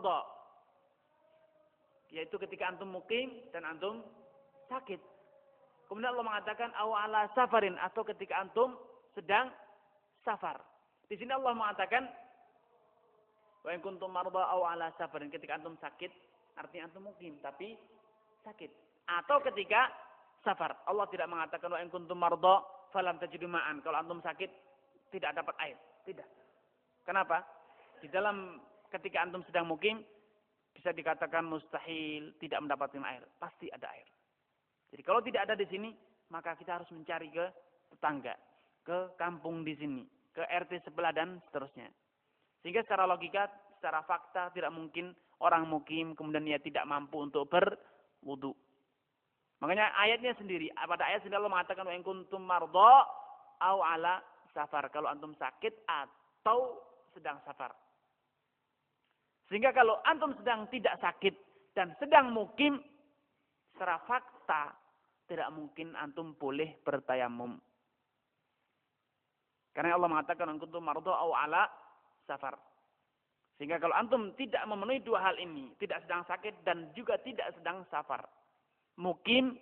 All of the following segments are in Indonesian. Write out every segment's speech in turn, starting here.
marda. Yaitu ketika antum mukim dan antum sakit. Kemudian Allah mengatakan aw ala safarin, atau ketika antum sedang safar. Di sini Allah mengatakan wa in kuntum marda aw ala safarin, ketika antum sakit, artinya antum mukim tapi sakit. Atau ketika safar. Allah tidak mengatakan wa in kuntum marda falam tajidu ma'an, kalau antum sakit tidak dapat air. Tidak. Kenapa? Di dalam ketika antum sedang mukim bisa dikatakan mustahil tidak mendapatkan air. Pasti ada air. Jadi kalau tidak ada di sini, maka kita harus mencari ke tetangga, ke kampung di sini, ke RT sebelah dan seterusnya. Sehingga secara logika, secara fakta tidak mungkin orang mukim kemudian dia tidak mampu untuk berwudu. Makanya ayatnya sendiri, pada ayat sendiri Allah mengatakan wa in kuntum marda aw ala safar, kalau antum sakit atau sedang safar. Sehingga kalau antum sedang tidak sakit dan sedang mukim, secara fakta tidak mungkin antum boleh bertayamum. Karena Allah mengatakan antum marda aw ala safar. Sehingga kalau antum tidak memenuhi dua hal ini, tidak sedang sakit dan juga tidak sedang safar, mukim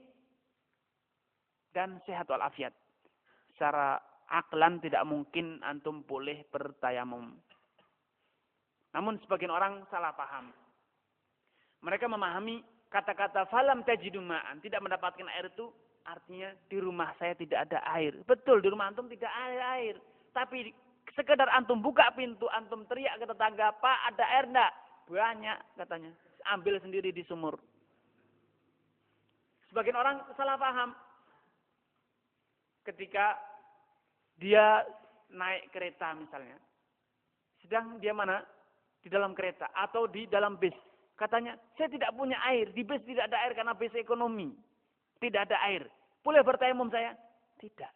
dan sehat walafiat, secara aklan tidak mungkin antum boleh bertayamum. Namun sebagian orang salah paham. Mereka memahami kata-kata falam tajidu ma'an, tidak mendapatkan air itu artinya di rumah saya tidak ada air. Betul, di rumah antum tidak ada air. Tapi sekedar antum buka pintu, antum teriak ke tetangga, Pak ada air enggak? Banyak katanya. Ambil sendiri di sumur. Sebagian orang salah paham. Ketika dia naik kereta misalnya. Sedang dia mana? Di dalam kereta atau di dalam bis. Katanya, saya tidak punya air. Di bis tidak ada air karena bis ekonomi. Tidak ada air. Boleh bertayamum saya? Tidak.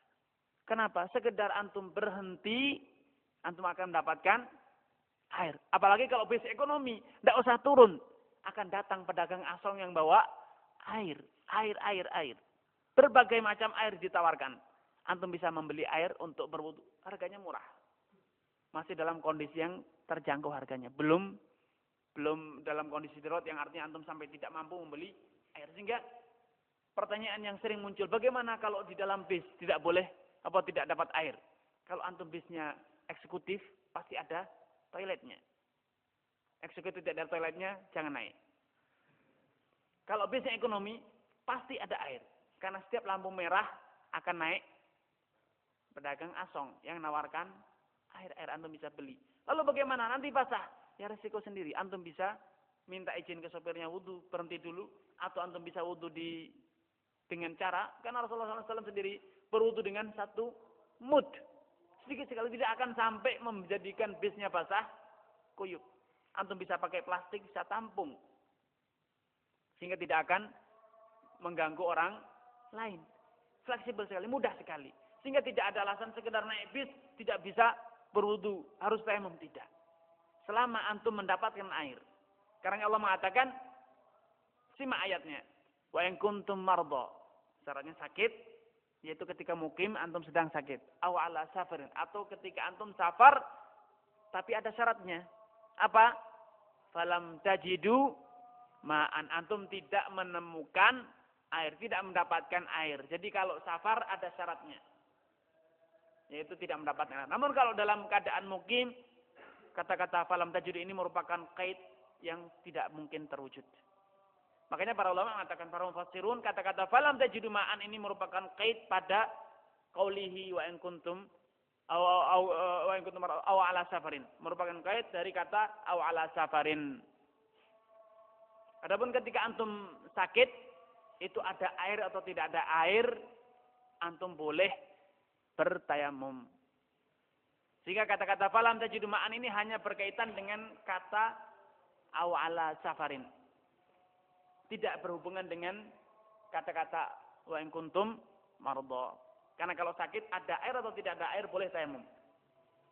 Kenapa? Sekedar antum berhenti, antum akan mendapatkan air. Apalagi kalau bis ekonomi, tidak usah turun. Akan datang pedagang asong yang bawa air. Air. Berbagai macam air ditawarkan. Antum bisa membeli air untuk berwudu. Harganya murah. Masih dalam kondisi yang terjangkau harganya. Belum dalam kondisi darurat yang artinya antum sampai tidak mampu membeli air. Sehingga pertanyaan yang sering muncul, bagaimana kalau di dalam bis tidak boleh atau tidak dapat air? Kalau antum bisnya eksekutif, pasti ada toiletnya. Eksekutif tidak ada toiletnya, jangan naik. Kalau bisnya ekonomi, pasti ada air. Karena setiap lampu merah akan naik pedagang asong yang menawarkan air antum bisa beli. Lalu bagaimana? Nanti basah. Ya resiko sendiri. Antum bisa minta izin ke sopirnya wudu, berhenti dulu. Atau antum bisa wudu dengan cara, karena Rasulullah SAW sendiri berwudu dengan satu mud. Sedikit sekali, tidak akan sampai menjadikan bisnya basah kuyup. Antum bisa pakai plastik, bisa tampung. Sehingga tidak akan mengganggu orang lain. Fleksibel sekali, mudah sekali. Sehingga tidak ada alasan sekedar naik bis, tidak bisa berwudu, harus tayamum, tidak. Selama antum mendapatkan air. Karena Allah mengatakan, simak ayatnya. Wa in kuntum marda. Syaratnya sakit, yaitu ketika mukim antum sedang sakit. Aw ala safarin. Atau ketika antum safar, tapi ada syaratnya. Apa? Falam tajidu ma'an. Antum tidak menemukan air, tidak mendapatkan air. Jadi kalau safar ada syaratnya. Yaitu tidak mendapatkan air. Namun kalau dalam keadaan mukim, kata-kata falam tajidu ini merupakan kait yang tidak mungkin terwujud. Makanya para ulama mengatakan, para mufassirun, kata-kata falam tajidu ma'an ini merupakan kait pada qaulihi wa in kuntum aw ala safarin. Merupakan kait dari kata aw ala safarin. Adapun ketika antum sakit, itu ada air atau tidak ada air, antum boleh bertayamum. Sehingga kata-kata falam tajidu ma'an ini hanya berkaitan dengan kata aw ala safarin. Tidak berhubungan dengan kata-kata wa in kuntum marda. Karena kalau sakit ada air atau tidak ada air boleh tayamum.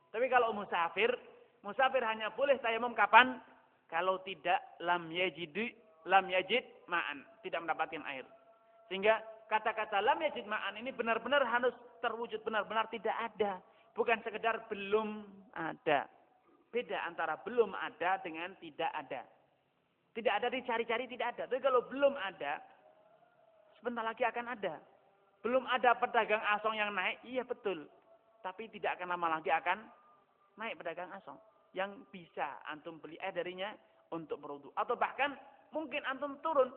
Tapi kalau musafir hanya boleh tayamum kapan? Kalau tidak lam yajid ma'an, tidak mendapatkan air. Sehingga kata-kata lam yajid ma'an ini benar-benar harus terwujud, benar-benar tidak ada. Bukan sekedar belum ada. Beda antara belum ada dengan tidak ada. Tidak ada, dicari-cari tidak ada. Tapi kalau belum ada, sebentar lagi akan ada. Belum ada pedagang asong yang naik, iya betul. Tapi tidak akan lama lagi akan naik pedagang asong. Yang bisa antum beli air darinya untuk berwudu. Atau bahkan mungkin antum turun,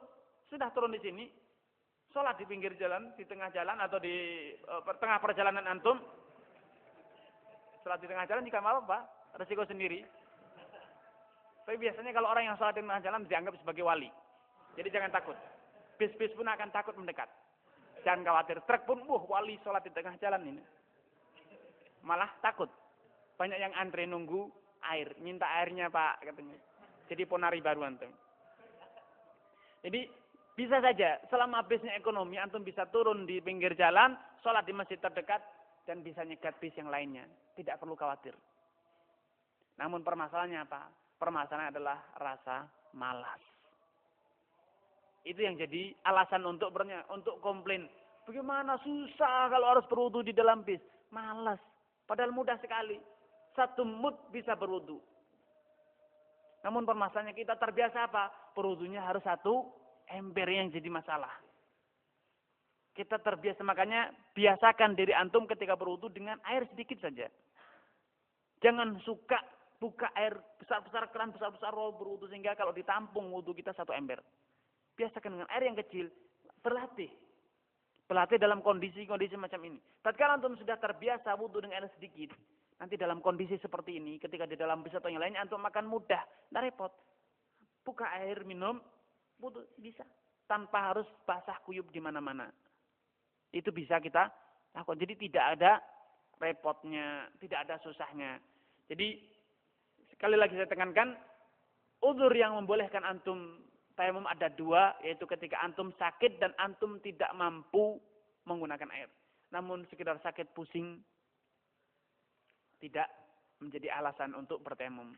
sudah turun di sini, sholat di pinggir jalan, di tengah jalan atau di tengah perjalanan antum. Sholat di tengah jalan jika mau apa? Resiko sendiri. Tapi biasanya kalau orang yang sholat di tengah jalan dianggap sebagai wali. Jadi jangan takut. Bis-bis pun akan takut mendekat. Jangan khawatir. Truk pun, wali sholat di tengah jalan ini. Malah takut. Banyak yang antre nunggu air. Minta airnya Pak katanya. Jadi ponari baru antum. Jadi bisa saja selama bisnya ekonomi antum bisa turun di pinggir jalan. Sholat di masjid terdekat. Dan bisa nyegat bis yang lainnya. Tidak perlu khawatir. Namun permasalahannya apa? Permasalahannya adalah rasa malas. Itu yang jadi alasan untuk komplain. Bagaimana susah kalau harus berwudu di dalam bis. Malas. Padahal mudah sekali. Satu mut bisa berwudu. Namun permasalahannya kita terbiasa apa? Berwudunya harus satu ember yang jadi masalah. Kita terbiasa, makanya biasakan diri antum ketika berwudu dengan air sedikit saja. Jangan suka buka air besar-besar, keran besar-besar berwudu sehingga kalau ditampung wudu kita satu ember. Biasakan dengan air yang kecil, berlatih. Berlatih dalam kondisi-kondisi macam ini. Tatkala antum sudah terbiasa wudu dengan air sedikit, nanti dalam kondisi seperti ini, ketika di dalam bis atau yang lainnya antum makan mudah, tidak repot. Buka air, minum, wudu bisa. Tanpa harus basah kuyup di mana-mana. Itu bisa kita lakukan. Jadi tidak ada repotnya, tidak ada susahnya. Jadi sekali lagi saya tekankan, uzur yang membolehkan antum tayamum ada dua, yaitu ketika antum sakit dan antum tidak mampu menggunakan air. Namun sekedar sakit pusing tidak menjadi alasan untuk bertayamum.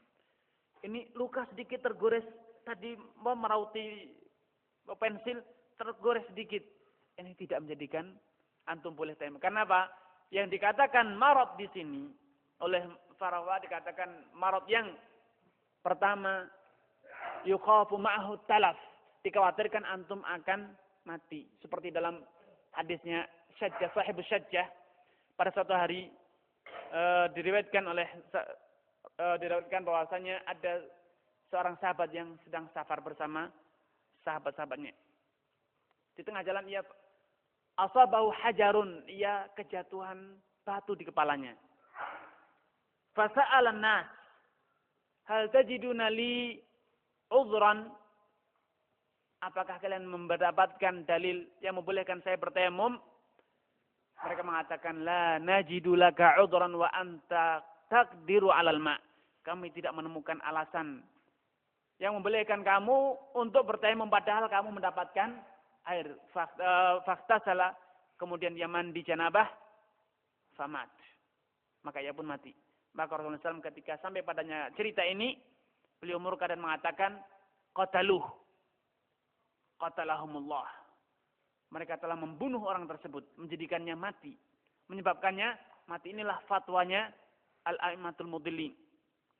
Ini luka sedikit tergores, tadi mau merauti pensil tergores sedikit. Ini tidak menjadikan antum boleh tayamum. Karena apa? Yang dikatakan marad di sini oleh Farawa dikatakan marad yang pertama yukhafu ma'ahu talaf, dikhawatirkan antum akan mati. Seperti dalam hadisnya Syajjah, sahibus Syajjah, pada suatu hari diriwayatkan bahwasanya ada seorang sahabat yang sedang safar bersama sahabat-sahabatnya. Di tengah jalan ia asabahu hajarun, ia kejatuhan batu di kepalanya. Fasa'alan nas, hal tajiduna li uzran, apakah kalian mendapatkan dalil yang membolehkan saya bertayamum? Mereka mengatakan, la najidu laka uzran wa anta taqdiru 'alal ma'. Kami tidak menemukan alasan yang membolehkan kamu untuk bertayamum padahal kamu mendapatkan air. Fakta salah, kemudian dia mandi janabah, famat. Maka ia pun mati. Maka Rasulullah SAW ketika sampai padanya cerita ini, beliau murka dan mengatakan, qatalahumullah. Mereka telah membunuh orang tersebut, menjadikannya mati. Menyebabkannya mati. Inilah fatwanya al-a'immatul mudillin.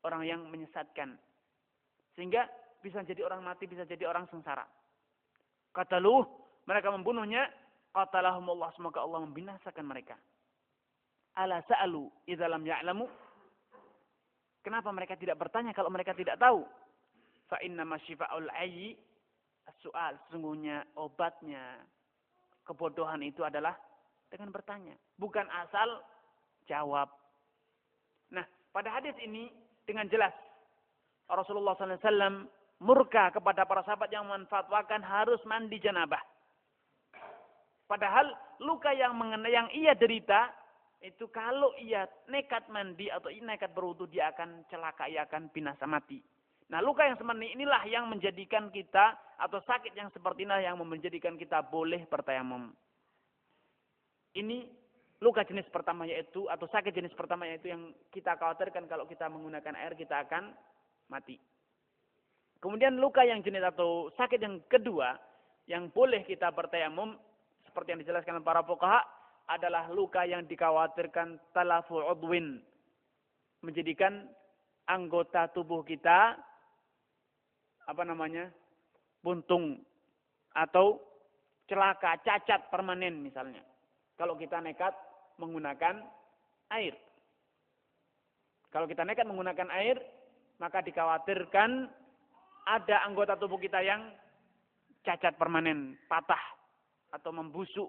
Orang yang menyesatkan. Sehingga bisa jadi orang mati, bisa jadi orang sengsara. Qataluh, mereka membunuhnya. Qatalahumullah, semoga Allah membinasakan mereka. Ala sa'alu idza lam ya'lamu. Kenapa mereka tidak bertanya kalau mereka tidak tahu? Fa inna masyifa'ul ayyi as-su'al. Sesungguhnya obatnya kebodohan itu adalah dengan bertanya. Bukan asal jawab. Nah, pada hadis ini dengan jelas Rasulullah SAW murka kepada para sahabat yang menfatwakan harus mandi janabah. Padahal luka yang ia derita itu kalau ia nekat mandi atau nekat berwudu dia akan celaka, ia akan binasa mati. Nah, luka yang seperti inilah yang menjadikan kita atau sakit yang seperti inilah yang menjadikan kita boleh bertayamum. Ini luka jenis pertama yaitu atau sakit jenis pertama yaitu yang kita khawatirkan kalau kita menggunakan air kita akan mati. Kemudian luka yang jenis atau sakit yang kedua yang boleh kita bertayamum seperti yang dijelaskan para fuqaha adalah luka yang dikhawatirkan talafu udwin, menjadikan anggota tubuh kita buntung atau celaka, cacat permanen misalnya. Kalau kita nekat menggunakan air. Kalau kita nekat menggunakan air, maka dikhawatirkan ada anggota tubuh kita yang cacat permanen, patah, atau membusuk,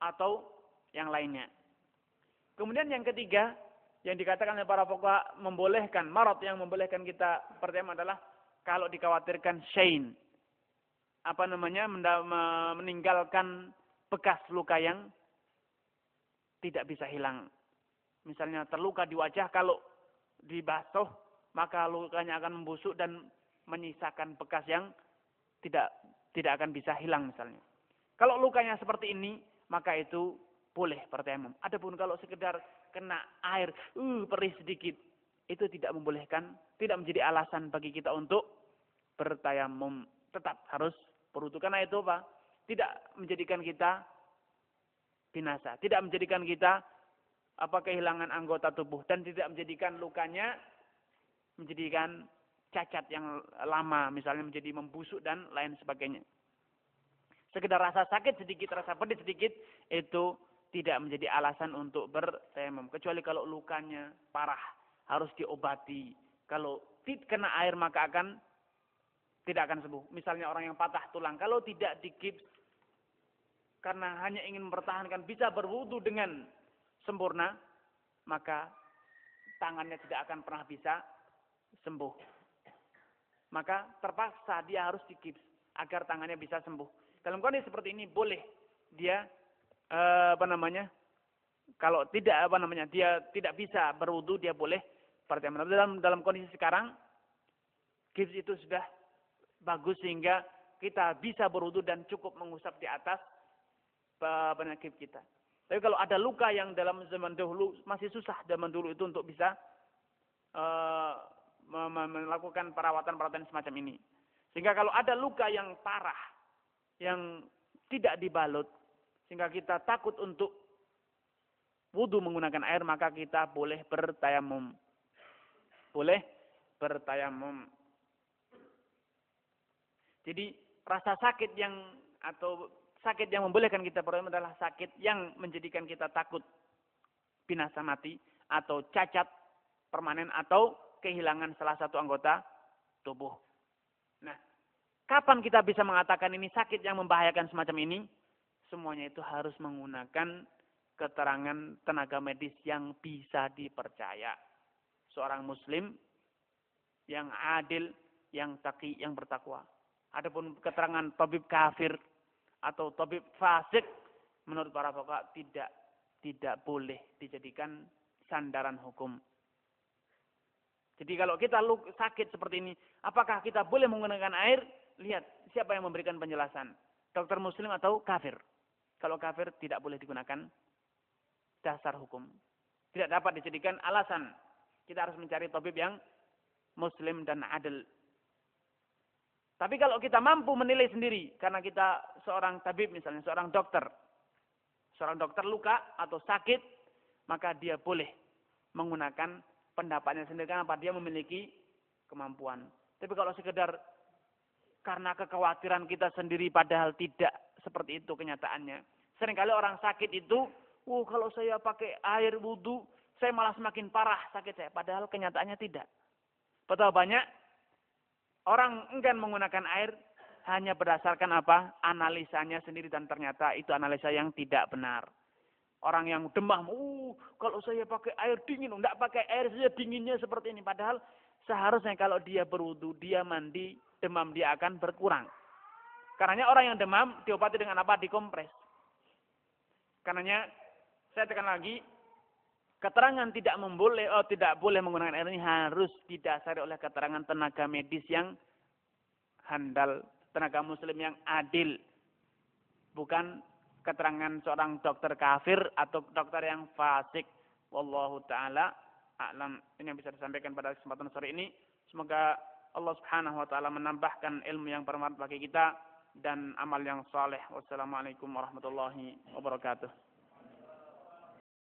atau yang lainnya. Kemudian yang ketiga, yang dikatakan oleh para fuqaha membolehkan, marad yang membolehkan kita pertama adalah kalau dikhawatirkan syain, meninggalkan bekas luka yang tidak bisa hilang. Misalnya terluka di wajah, kalau dibasuh, maka lukanya akan membusuk dan menyisakan bekas yang tidak akan bisa hilang misalnya. Kalau lukanya seperti ini, maka itu boleh bertayamum. Adapun kalau sekedar kena air, perih sedikit, itu tidak membolehkan, tidak menjadi alasan bagi kita untuk bertayamum. Tetap harus berwudu. Karena itu apa? Tidak menjadikan kita binasa, tidak menjadikan kita kehilangan anggota tubuh, dan tidak menjadikan lukanya menjadikan cacat yang lama, misalnya menjadi membusuk dan lain sebagainya. Sekedar rasa sakit sedikit, rasa pedih sedikit, itu tidak menjadi alasan untuk bertayamum. Kecuali kalau lukanya parah, harus diobati. Kalau kena air maka tidak akan sembuh. Misalnya orang yang patah tulang, kalau tidak digips karena hanya ingin mempertahankan bisa berwudu dengan sempurna, maka tangannya tidak akan pernah bisa sembuh. Maka terpaksa dia harus digips agar tangannya bisa sembuh. Dalam kondisi seperti ini boleh dia kalau tidak dia tidak bisa berwudu, dia boleh bertayamum. Dalam kondisi sekarang gips itu sudah bagus sehingga kita bisa berwudu dan cukup mengusap di atas penyakit kita. Tapi kalau ada luka yang dalam zaman dahulu masih susah zaman dulu itu untuk bisa melakukan perawatan semacam ini. Sehingga kalau ada luka yang parah, yang tidak dibalut, sehingga kita takut untuk wudu menggunakan air, maka kita boleh bertayamum. Boleh bertayamum. Jadi rasa sakit atau sakit yang membolehkan kita bertayamum adalah sakit yang menjadikan kita takut binasa mati, atau cacat permanen, atau kehilangan salah satu anggota tubuh. Nah, kapan kita bisa mengatakan ini sakit yang membahayakan semacam ini? Semuanya itu harus menggunakan keterangan tenaga medis yang bisa dipercaya. Seorang muslim yang adil, yang taqi, yang bertakwa. Adapun keterangan tabib kafir atau tabib fasik, menurut para fuqaha tidak boleh dijadikan sandaran hukum. Jadi kalau kita sakit seperti ini, apakah kita boleh menggunakan air? Lihat siapa yang memberikan penjelasan. Dokter muslim atau kafir. Kalau kafir tidak boleh digunakan dasar hukum. Tidak dapat dijadikan alasan. Kita harus mencari tabib yang muslim dan adil. Tapi kalau kita mampu menilai sendiri, karena kita seorang tabib misalnya, seorang dokter luka atau sakit, maka dia boleh menggunakan pendapatnya sendiri, karena dia memiliki kemampuan. Tapi kalau sekedar karena kekhawatiran kita sendiri, padahal tidak seperti itu kenyataannya. Seringkali orang sakit itu, kalau saya pakai air wudu, saya malah semakin parah sakit saya. Padahal kenyataannya tidak. Betul banyak orang enggan menggunakan air hanya berdasarkan analisanya sendiri, dan ternyata itu analisa yang tidak benar. Orang yang demam, kalau saya pakai air dingin, enggak pakai air saja dinginnya seperti ini. Padahal seharusnya kalau dia berwudu, dia mandi, demam dia akan berkurang. Karenanya orang yang demam diobati dengan dikompres. Karenanya saya tekan lagi, keterangan tidak boleh menggunakan air ini harus didasari oleh keterangan tenaga medis yang handal, tenaga muslim yang adil. Bukan keterangan seorang dokter kafir atau dokter yang fasik. Wallahu ta'ala a'lam. Ini yang bisa disampaikan pada kesempatan sore ini. Semoga Allah subhanahu wa ta'ala menambahkan ilmu yang bermanfaat bagi kita dan amal yang saleh. Wassalamualaikum warahmatullahi wabarakatuh.